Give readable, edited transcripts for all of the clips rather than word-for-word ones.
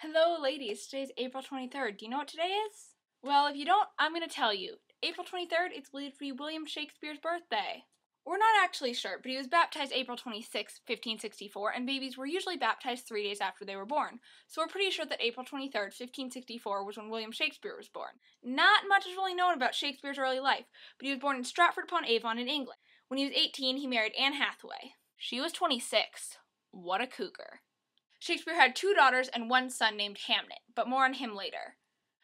Hello ladies, today's April 23rd. Do you know what today is? Well, if you don't, I'm going to tell you. April 23rd, it's believed to be William Shakespeare's birthday. We're not actually sure, but he was baptized April 26, 1564, and babies were usually baptized 3 days after they were born. So we're pretty sure that April 23rd, 1564 was when William Shakespeare was born. Not much is really known about Shakespeare's early life, but he was born in Stratford-upon-Avon in England. When he was 18, he married Anne Hathaway. She was 26. What a cougar. Shakespeare had 2 daughters and 1 son named Hamnet, but more on him later.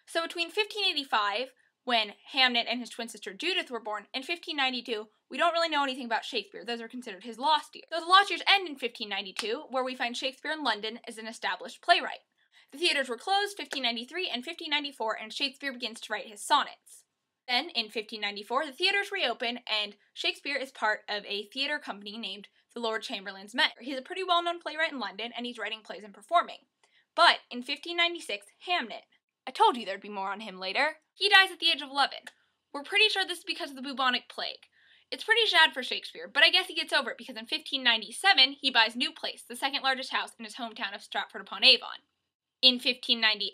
So between 1585, when Hamnet and his twin sister Judith were born, and 1592, we don't really know anything about Shakespeare. Those are considered his lost years. So the lost years end in 1592, where we find Shakespeare in London as an established playwright. The theaters were closed 1593 and 1594, and Shakespeare begins to write his sonnets. Then, in 1594, the theaters reopen, and Shakespeare is part of a theater company named the Lord Chamberlain's Men. He's a pretty well-known playwright in London, and he's writing plays and performing. But in 1596, Hamnet. I told you there'd be more on him later. He dies at the age of 11. We're pretty sure this is because of the bubonic plague. It's pretty sad for Shakespeare, but I guess he gets over it because in 1597, he buys New Place, the second largest house in his hometown of Stratford-upon-Avon. In 1598,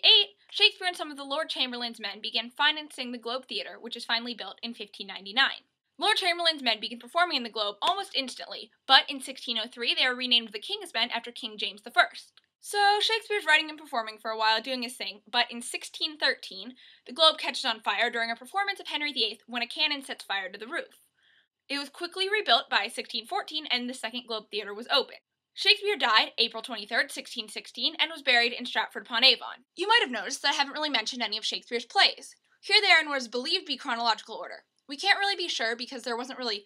Shakespeare and some of the Lord Chamberlain's men began financing the Globe Theatre, which is finally built in 1599. Lord Chamberlain's men began performing in the Globe almost instantly, but in 1603 they were renamed the King's Men after King James I. So Shakespeare's writing and performing for a while, doing his thing, but in 1613, the Globe catches on fire during a performance of Henry VIII when a cannon sets fire to the roof. It was quickly rebuilt by 1614, and the second Globe Theatre was open. Shakespeare died April 23rd, 1616, and was buried in Stratford-upon-Avon. You might have noticed that I haven't really mentioned any of Shakespeare's plays. Here they are in what is believed to be chronological order. We can't really be sure because there wasn't really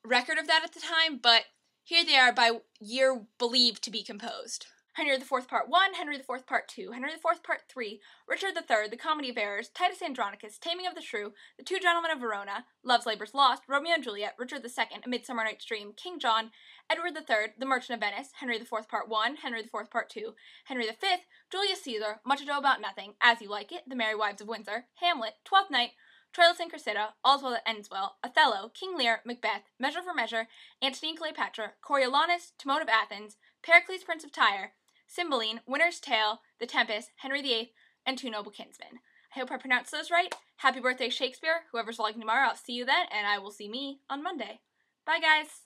record of that at the time, but here they are by year believed to be composed. Henry IV Part 1, Henry IV Part 2, Henry IV Part 3, Richard III, The Comedy of Errors, Titus Andronicus, Taming of the Shrew, The Two Gentlemen of Verona, Love's Labour's Lost, Romeo and Juliet, Richard II, A Midsummer Night's Dream, King John, Edward III, The Merchant of Venice, Henry IV Part 1, Henry IV Part 2, Henry V, Julius Caesar, Much Ado About Nothing, As You Like It, The Merry Wives of Windsor, Hamlet, Twelfth Night, Troilus and Cressida, All's Well That Ends Well, Othello, King Lear, Macbeth, Measure for Measure, Antony and Cleopatra, Coriolanus, Timon of Athens, Pericles Prince of Tyre, Cymbeline, Winter's Tale, The Tempest, Henry VIII, and Two Noble Kinsmen. I hope I pronounced those right. Happy birthday, Shakespeare. Whoever's vlogging tomorrow, I'll see you then, and I will see me on Monday. Bye, guys!